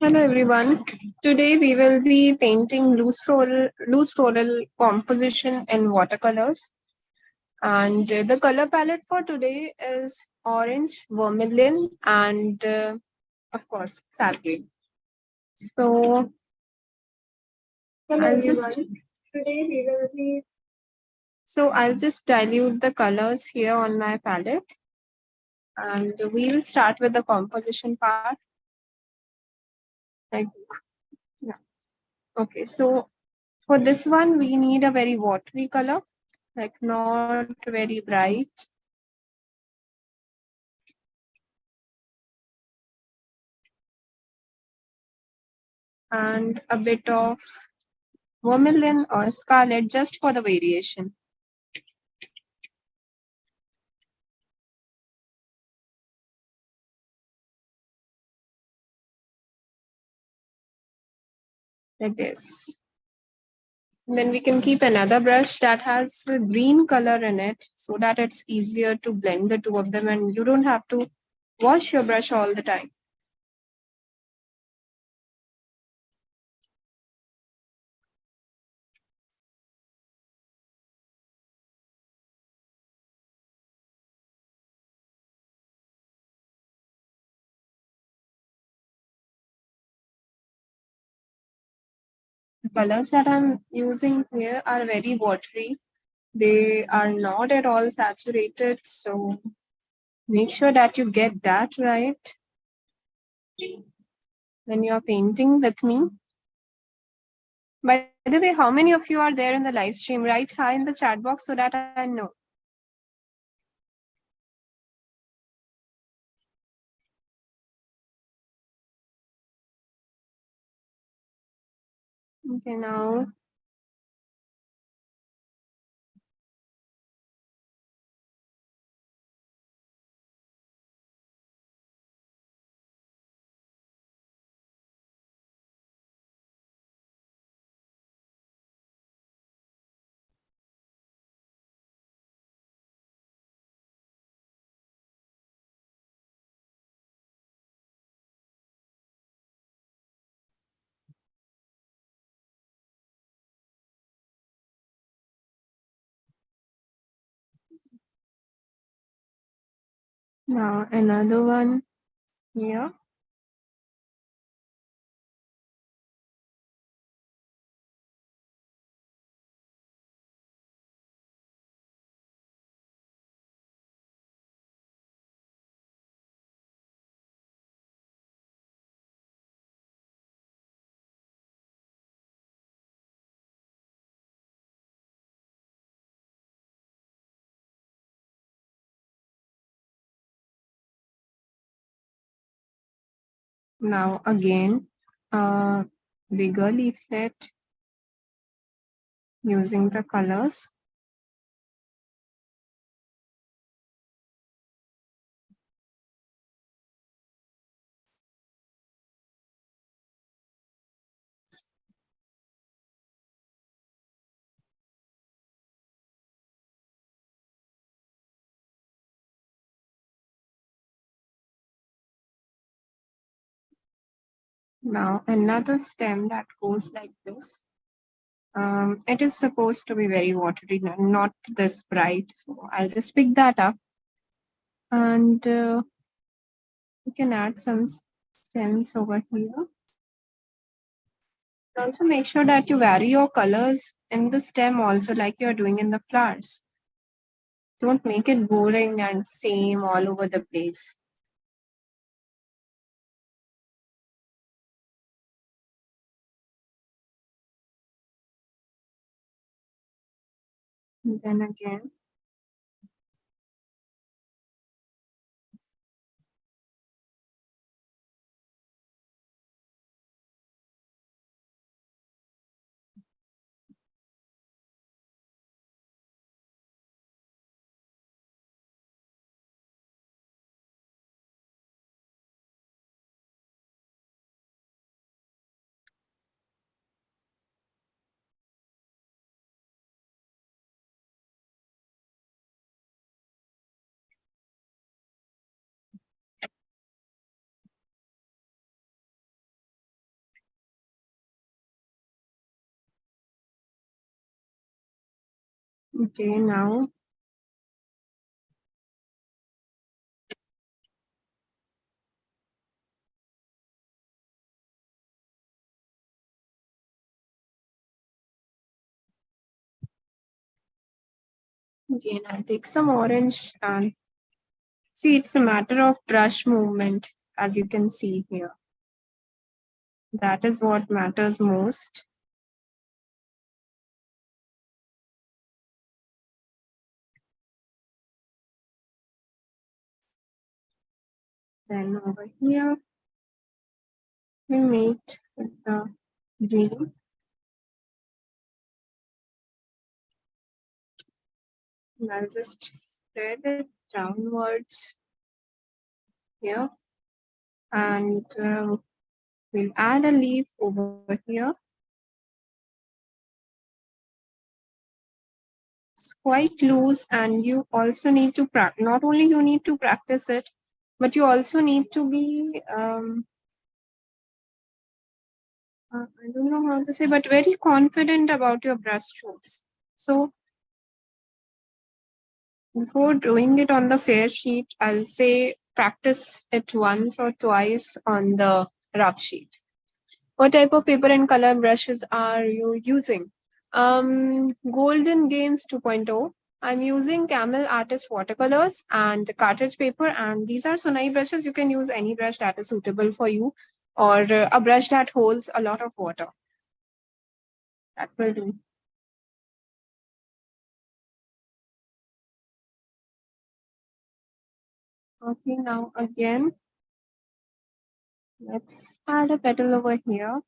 Hello everyone. Today we will be painting loose floral composition in watercolors. And the color palette for today is orange, vermilion, and of course, sap green. So Hello I'll just everyone. Today we will be I'll just dilute the colors here on my palette, and we'll start with the composition part. Like, yeah. Okay, so for this one, we need a very watery color, like not very bright. And a bit of vermilion or scarlet just for the variation. Like this. And then we can keep another brush that has a green color in it so that it's easier to blend the two of them and you don't have to wash your brush all the time. The colors that I'm using here are very watery. They are not at all saturated, so make sure that you get that right when you're painting with me. By the way, how many of you are there in the live stream? Write hi in the chat box so that I know. Okay, now another one here. Now again, a bigger leaflet using the colors. Now another stem that goes like this. It is supposed to be very watery, not this bright. So I'll just pick that up and we can add some stems over here. Also make sure that you vary your colors in the stem also like you're doing in the flowers. Don't make it boring and same all over the place. And then again. Okay, now again I'll take some orange and see it's a matter of brush movement, as you can see here. That is what matters most. Then over here, we mate with the green. And I'll just spread it downwards here. And we'll add a leaf over here. It's quite loose, and you also need to practice. Not only you need to practice it, but you also need to be I don't know how to say, but very confident about your brush strokes. So before doing it on the fair sheet, I'll say practice it once or twice on the rough sheet. What type of paper and color brushes are you using? Golden Gains 2.0. I'm using Camel Artist watercolors and cartridge paper, and these are Sonai brushes. You can use any brush that is suitable for you, or a brush that holds a lot of water. That will do. Okay, now again, let's add a petal over here.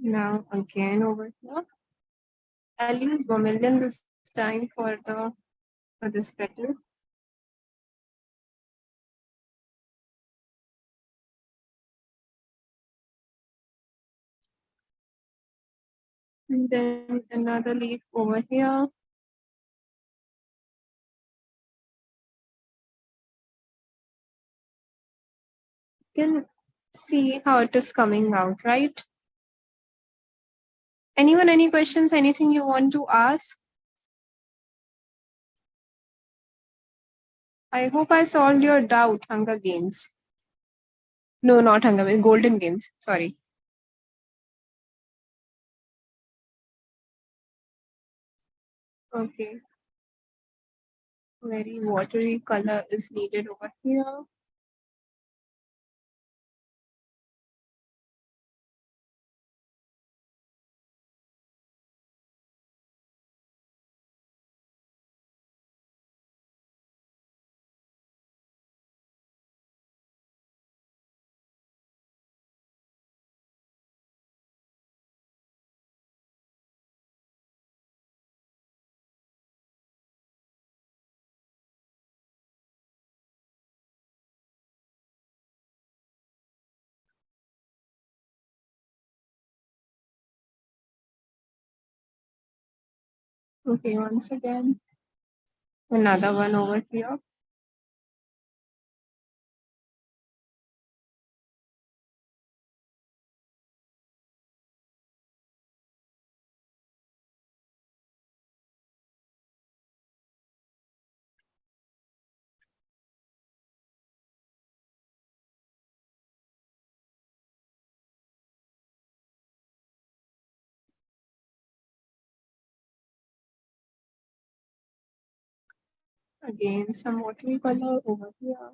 Now again over here. I'll use vermilion this time for this petal. And then another leaf over here. You can see how it is coming out, right? Anyone, any questions, anything you want to ask? I hope I solved your doubt, Hunger Games. No, not Hunger Games, Golden Games. Sorry. Okay. Very watery color is needed over here. Okay, once again, another one over here. Again, some watery color over here.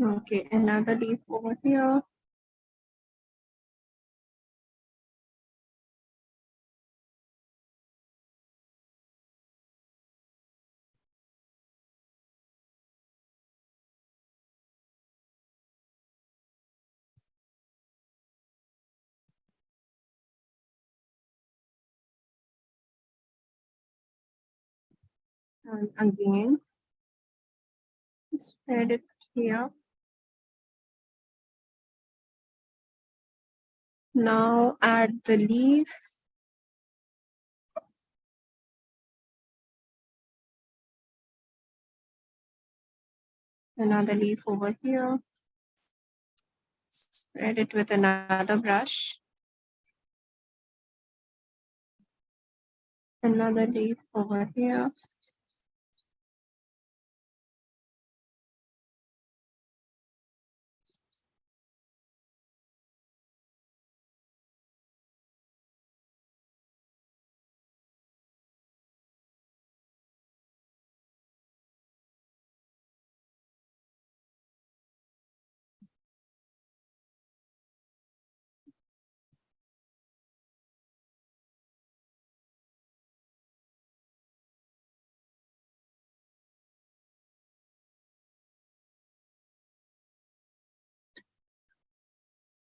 Okay, another leaf over here. And again, spread it here. Now add the leaf. Another leaf over here. Spread it with another brush. Another leaf over here.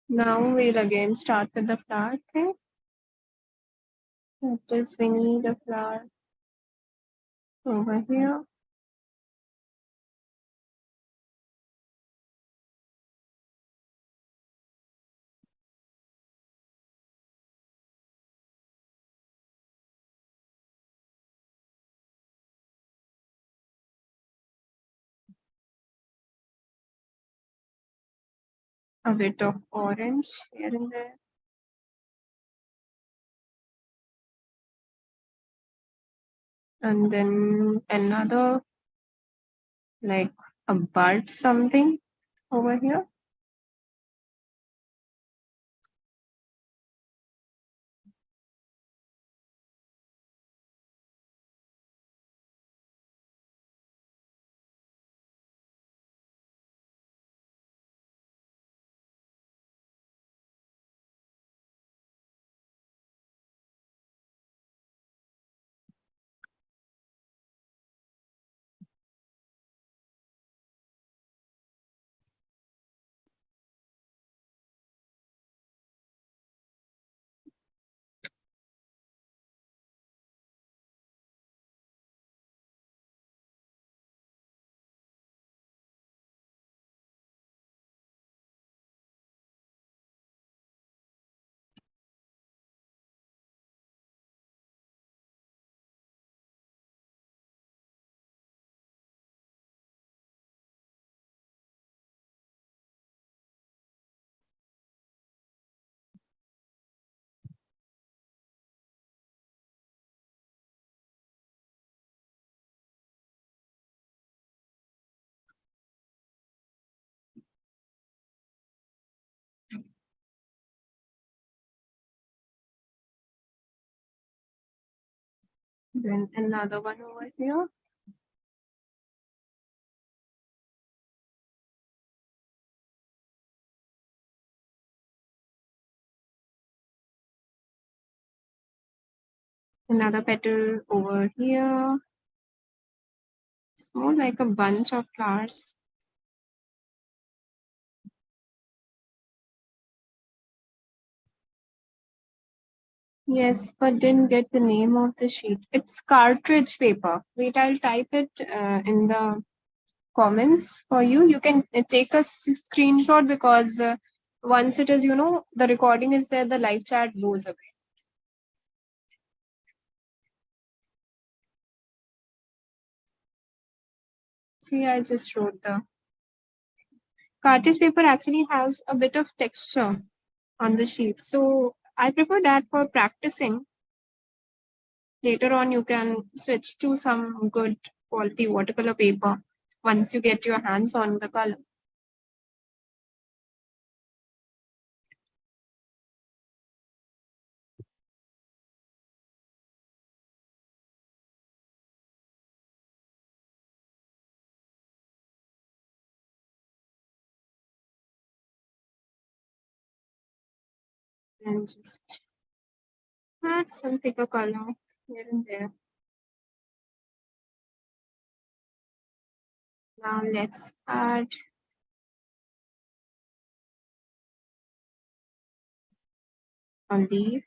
Now we'll again start with the flower. Okay. That is, we need a flower over here. A bit of orange here and there. And then another, like a bud something over here. Then another one over here. Another petal over here. It's more like a bunch of flowers. Yes, but didn't get the name of the sheet. It's cartridge paper. Wait, I'll type it in the comments for you. You can take a screenshot because once it is, the recording is there, the live chat goes away. See, I just wrote the cartridge paper actually has a bit of texture on the sheet. So I prefer that for practicing. Later on, you can switch to some good quality watercolor paper once you get your hands on the color. And just add some thicker color here and there. Now let's add a leaf.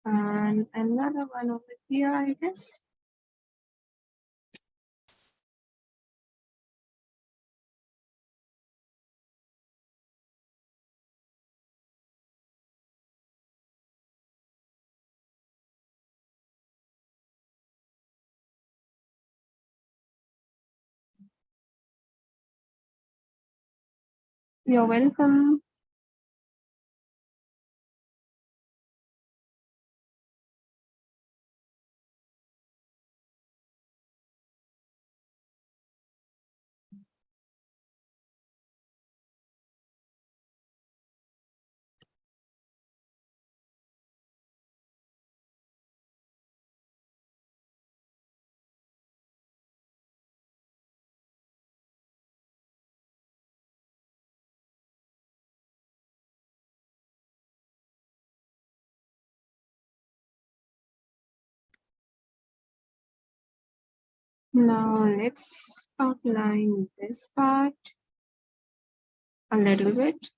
And another one over here, I guess. You're welcome. Now let's outline this part a little bit.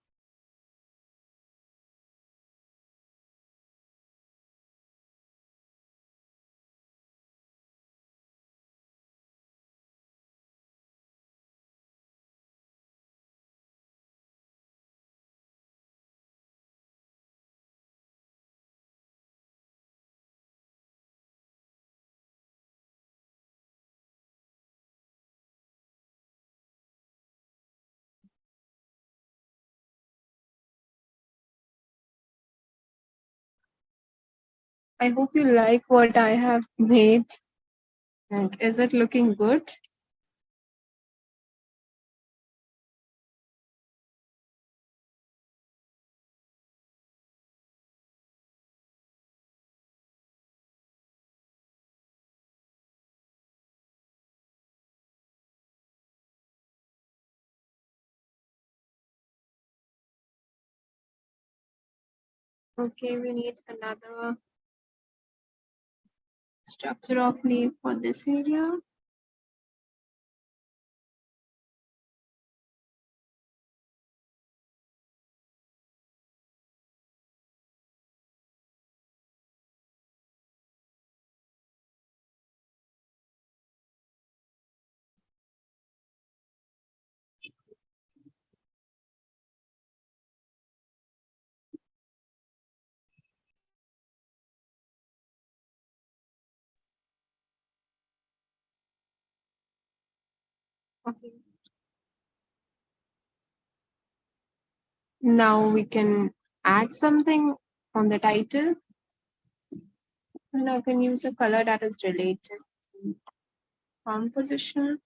I hope you like what I have made. Like, is it looking good? Okay, we need another structure of leaf for this area. Okay. Now we can add something on the title. And I can use a color that is related to composition.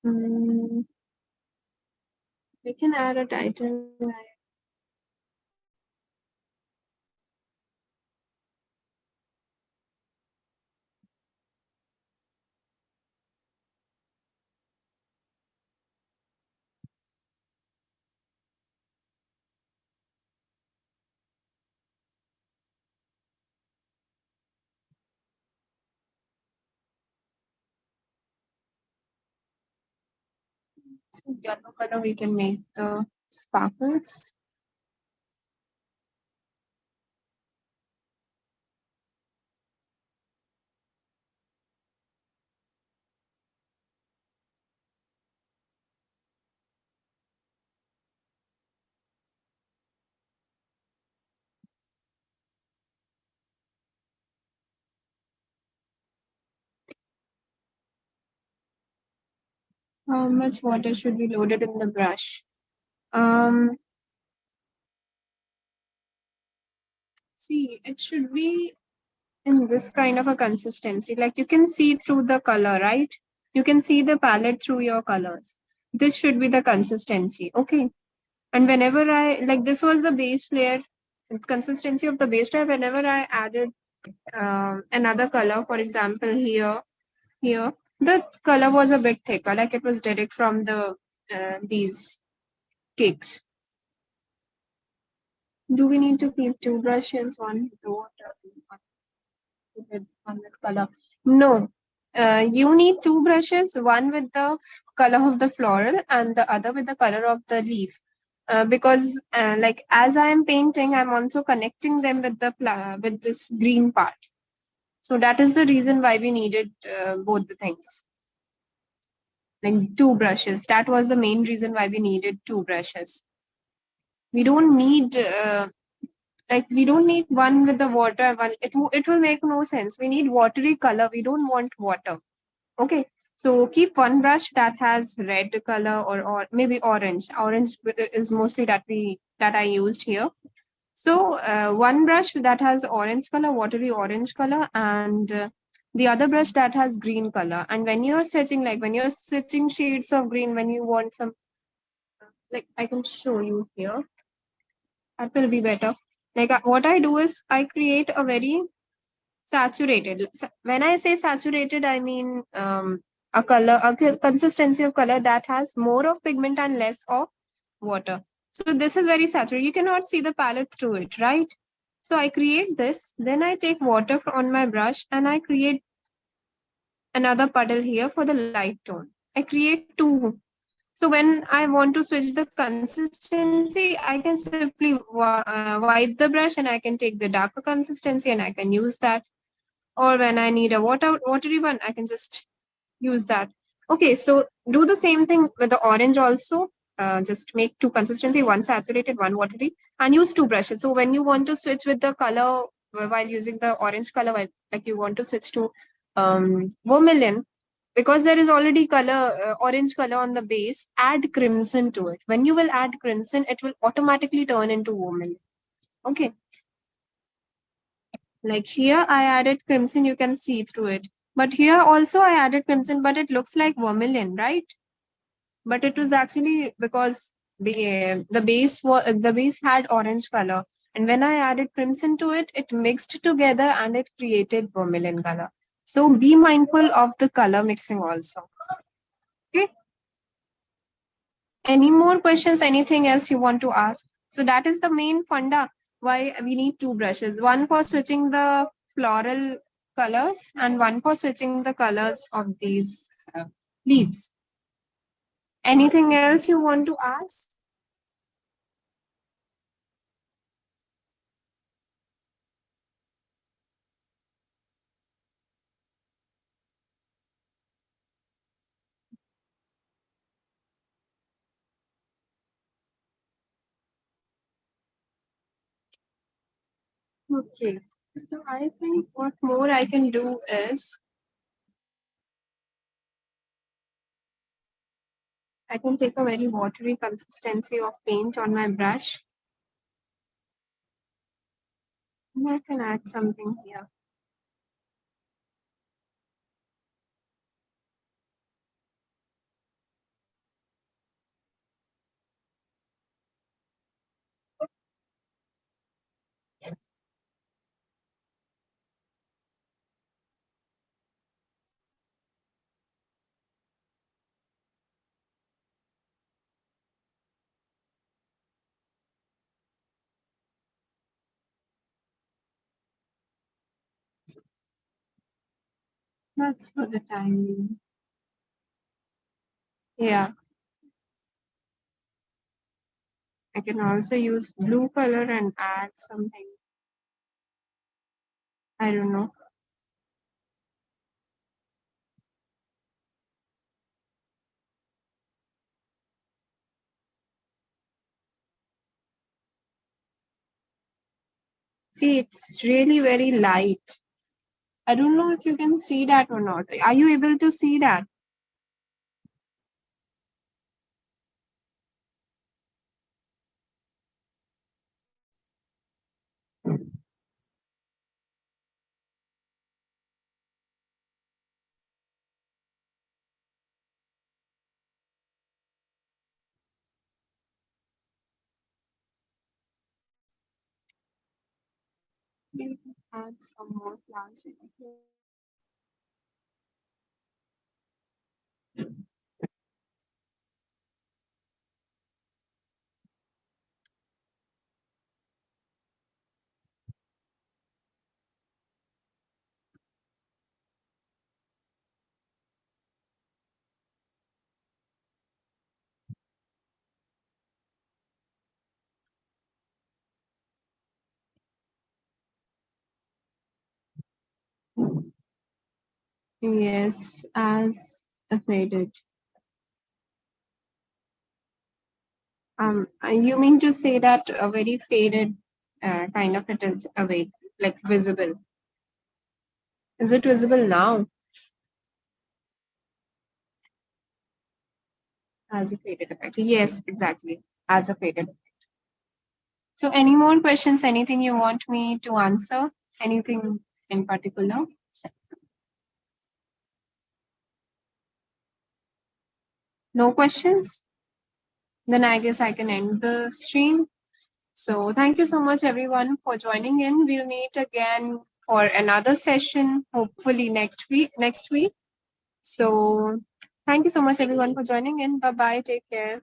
Mm, we can add a title like so yellow color. We can make the sparkles. How much water should be loaded in the brush? See, it should be in this kind of a consistency. Like you can see through the color, right? You can see the palette through your colors. This should be the consistency. Okay. And whenever I, like, this was the base layer, consistency of the base layer, whenever I added another color, for example, here, the color was a bit thicker, like it was direct from the these cakes. Do we need to keep two brushes, one with the water, one with color? No. You need two brushes, one with the color of the floral and the other with the color of the leaf. Because like as I am painting, I'm also connecting them with the with this green part. So that is the reason why we needed both the things. Like two brushes. That was the main reason why we needed two brushes. We don't need like we don't need one with the water, one it will make no sense. We need watery color. We don't want water. Okay. So keep one brush that has red color or maybe orange. Orange is mostly that I used here. So one brush that has orange color, watery orange color, and the other brush that has green color. And when you're switching, like when you're switching shades of green, when you want some, like I can show you here, that will be better. Like what I do is I create a very saturated. When I say saturated, I mean a color, consistency of color that has more of pigment and less of water. So this is very saturated. You cannot see the palette through it, right? So I create this, then I take water on my brush and I create another puddle here for the light tone. I create two. So when I want to switch the consistency, I can simply wipe the brush and I can take the darker consistency and I can use that. Or when I need a watery one, I can just use that. Okay, so do the same thing with the orange also. Just make two consistency, one saturated, one watery, and use two brushes. So when you want to switch with the color while using the orange color, like you want to switch to vermilion, because there is already color orange color on the base, add crimson to it. When you will add crimson, it will automatically turn into vermilion. Okay, like here I added crimson, you can see through it. But here also I added crimson, but it looks like vermilion, right? But it was actually because the base had orange color. And when I added crimson to it, it mixed together and it created vermilion color. So be mindful of the color mixing also. Okay. Any more questions? Anything else you want to ask? So that is the main funda why we need two brushes. One for switching the floral colors and one for switching the colors of these leaves. Anything else you want to ask? Okay. So I think what more I can do is I can take a very watery consistency of paint on my brush. And I can add something here. That's for the time being. Yeah. I can also use blue color and add something. I don't know. See, it's really very light. I don't know if you can see that or not. Are you able to see that? add some more flowers in here. Yes, as faded. You mean to say that a very faded kind of it is away, like visible? Is it visible now as a faded effect? Yes, exactly, as a faded. So, any more questions? Anything you want me to answer? Anything in particular? No questions? Then I guess I can end the stream. So thank you so much everyone for joining in. We'll meet again for another session, hopefully next week. So thank you so much everyone for joining in. Bye bye. Take care.